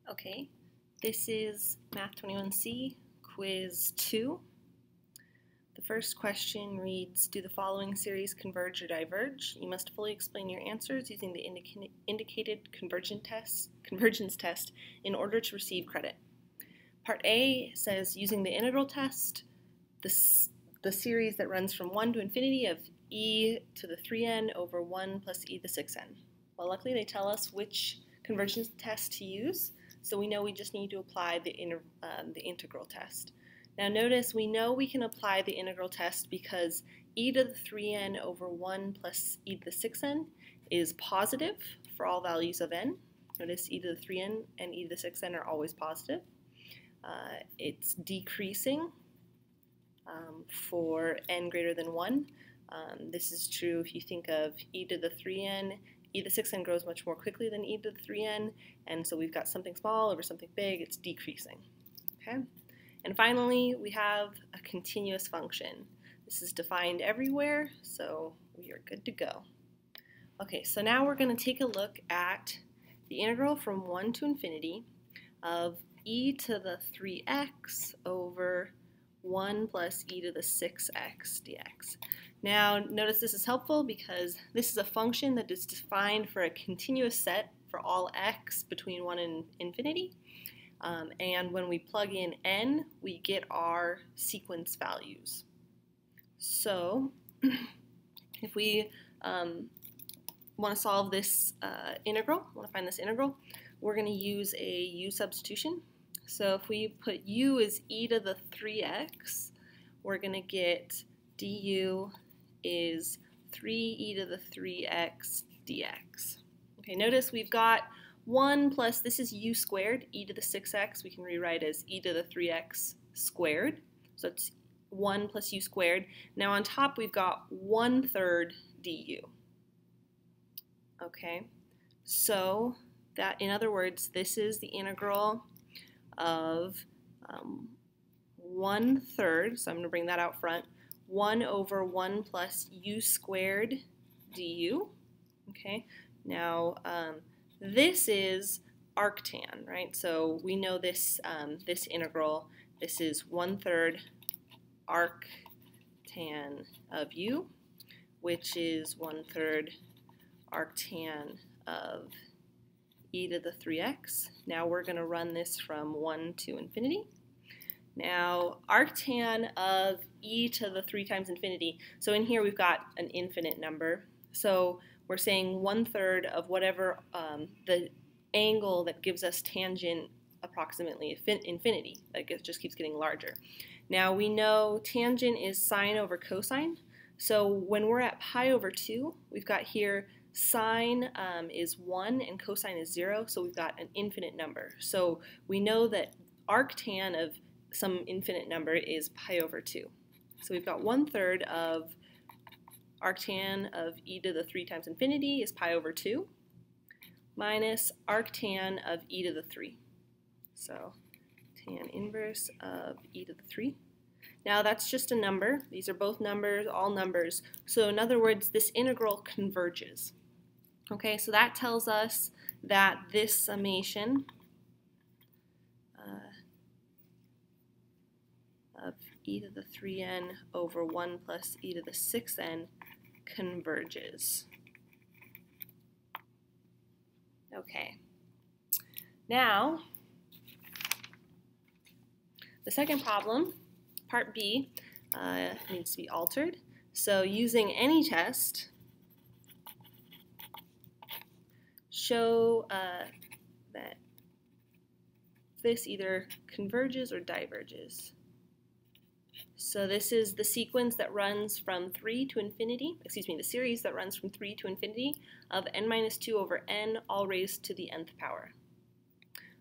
Okay, this is Math 21C, Quiz 2. The first question reads, do the following series converge or diverge? You must fully explain your answers using the indicated convergence test in order to receive credit. Part A says, using the integral test, the series that runs from 1 to infinity of e to the 3n over 1 plus e to the 6n. Well, luckily they tell us which convergence test to use, so we know we just need to apply the integral test. Now notice we know we can apply the integral test because e to the 3n over 1 plus e to the 6n is positive for all values of n. Notice e to the 3n and e to the 6n are always positive. It's decreasing for n greater than 1. This is true if you think of e to the 3n. E to the 6n grows much more quickly than e to the 3n, and so we've got something small over something big, it's decreasing. Okay? And finally, we have a continuous function. This is defined everywhere, so we are good to go. Okay, so now we're going to take a look at the integral from 1 to infinity of e to the 3x over 1 plus e to the 6x dx. Now, notice this is helpful because this is a function that is defined for a continuous set for all x between 1 and infinity. And when we plug in n, we get our sequence values. So, if we want to solve this integral, want to find this integral, we're going to use a u substitution. So if we put u as e to the 3x, we're going to get du is 3e to the 3x dx. Okay, notice we've got 1 plus, this is u squared, e to the 6x, we can rewrite as e to the 3x squared. So it's 1 plus u squared. Now on top we've got 1/3 du. Okay, so that, in other words, this is the integral of 1/3, so I'm going to bring that out front, 1 over 1 plus u squared du. Okay, now this is arctan, right? So we know this, this integral, this is 1/3 arctan of u, which is 1/3 arctan of e to the 3x. Now we're going to run this from 1 to infinity. Now arctan of e to the 3 times infinity, so in here we've got an infinite number, so we're saying 1/3 of whatever the angle that gives us tangent approximately infinity, that just keeps getting larger. Now we know tangent is sine over cosine, so when we're at pi over 2, we've got here sine is 1 and cosine is 0, so we've got an infinite number. So we know that arctan of some infinite number is pi over 2. So we've got 1/3 of arctan of e to the 3 times infinity is pi over 2 minus arctan of e to the 3. So tan inverse of e to the 3. Now that's just a number. These are both numbers, all numbers. So in other words, this integral converges. Okay, so that tells us that this summation of e to the 3n over 1 plus e to the 6n converges. Okay, now the second problem, part B, needs to be altered. So using any test, show that this either converges or diverges. So this is the sequence that runs from 3 to infinity, excuse me, the series that runs from 3 to infinity of n minus 2 over n all raised to the nth power.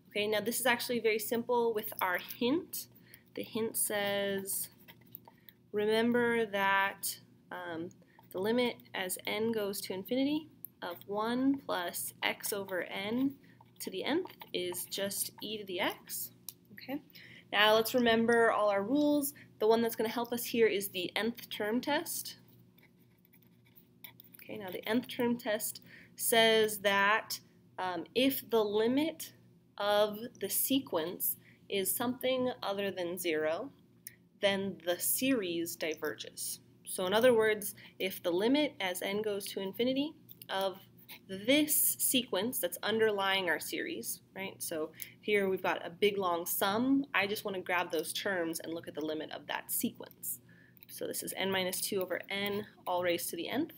Okay, now this is actually very simple with our hint. The hint says, remember that the limit as n goes to infinity of 1 plus x over n to the nth is just e to the x. Okay. Now let's remember all our rules. The one that's going to help us here is the nth term test. Okay, now the nth term test says that if the limit of the sequence is something other than 0, then the series diverges. So in other words, if the limit as n goes to infinity of this sequence that's underlying our series, right? So here we've got a big long sum. I just want to grab those terms and look at the limit of that sequence. So this is n minus 2 over n all raised to the nth.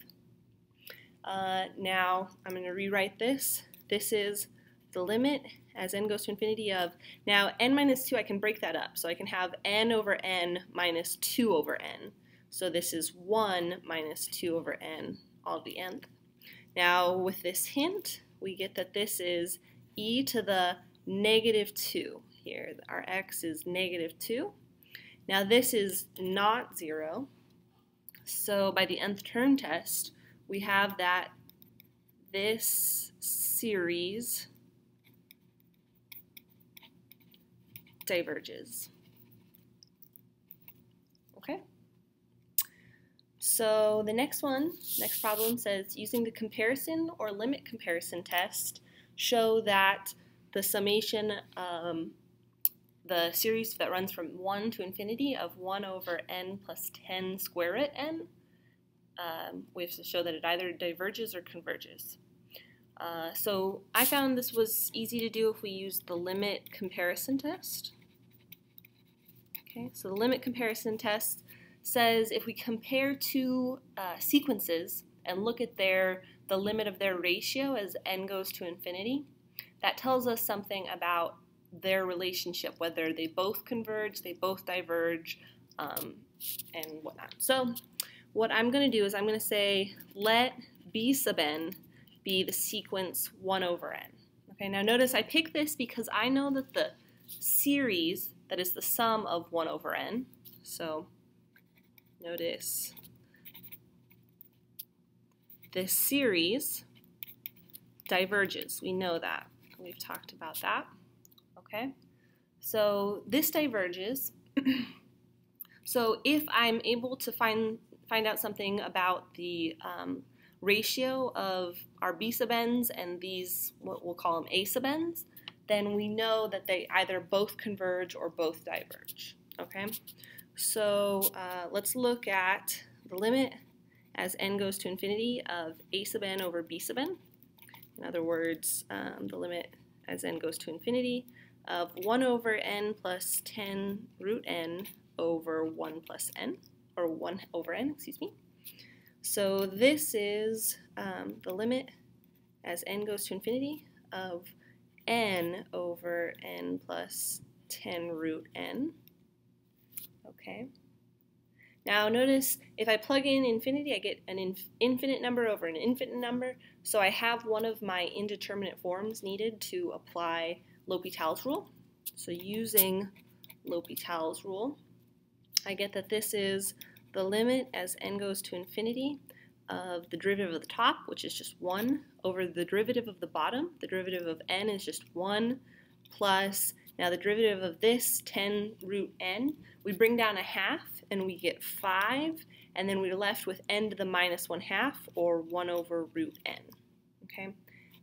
Now I'm going to rewrite this. This is the limit as n goes to infinity of, now n minus 2, I can break that up. So I can have n over n minus 2 over n. So this is 1 minus 2 over n all to the nth. Now with this hint, we get that this is e to the negative 2. Here our x is negative 2. Now this is not 0. So by the nth term test, we have that this series diverges. Okay? So the next problem says, using the comparison or limit comparison test, show that the summation, the series that runs from 1 to infinity of 1 over n plus 10 square root n, we have to show that it either diverges or converges. So I found this was easy to do if we used the limit comparison test. Okay, so the limit comparison test says if we compare two sequences and look at the limit of their ratio as n goes to infinity, that tells us something about their relationship, whether they both converge, they both diverge, and whatnot. So what I'm going to do is I'm going to say let b sub n be the sequence 1 over n. Okay, now notice I picked this because I know that the series that is the sum of 1 over n, so notice this series diverges. We know that. We've talked about that. Okay, so this diverges. So if I'm able to find out something about the ratio of our b sub n's and these, what we'll call them a sub n's, then we know that they either both converge or both diverge. Okay, so let's look at the limit as n goes to infinity of a sub n over b sub n. In other words, the limit as n goes to infinity of 1 over n plus 10 root n over 1 plus n, or 1 over n, excuse me. So this is the limit as n goes to infinity of n over n plus 10 root n. Okay. Now notice if I plug in infinity, I get an infinite number over an infinite number. So I have one of my indeterminate forms needed to apply L'Hopital's rule. So using L'Hopital's rule, I get that this is the limit as n goes to infinity of the derivative of the top, which is just 1, over the derivative of the bottom. The derivative of n is just 1, plus, now the derivative of this, 10 root n, we bring down a half and we get 5, and then we're left with n to the minus 1/2, or 1 over root n. Okay.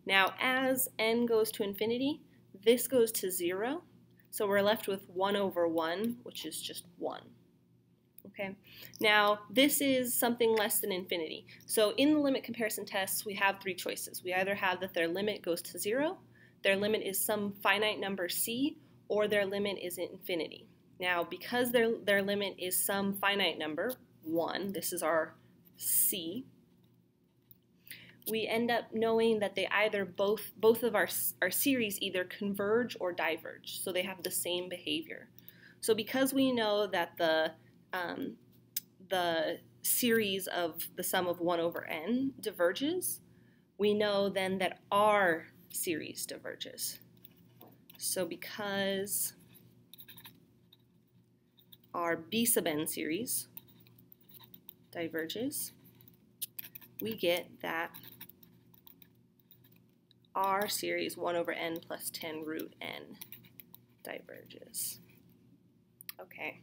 Now as n goes to infinity, this goes to 0, so we're left with 1 over 1, which is just 1. Okay. Now this is something less than infinity. So in the limit comparison tests, we have three choices. We either have that their limit goes to 0, their limit is some finite number c, or their limit is infinity. Now because their limit is some finite number, 1, this is our c, we end up knowing that they either both of our series either converge or diverge, so they have the same behavior. So because we know that the series of the sum of 1 over n diverges, we know then that our series diverges. So because our b sub n series diverges, we get that our series 1 over n plus 10 root n diverges. Okay.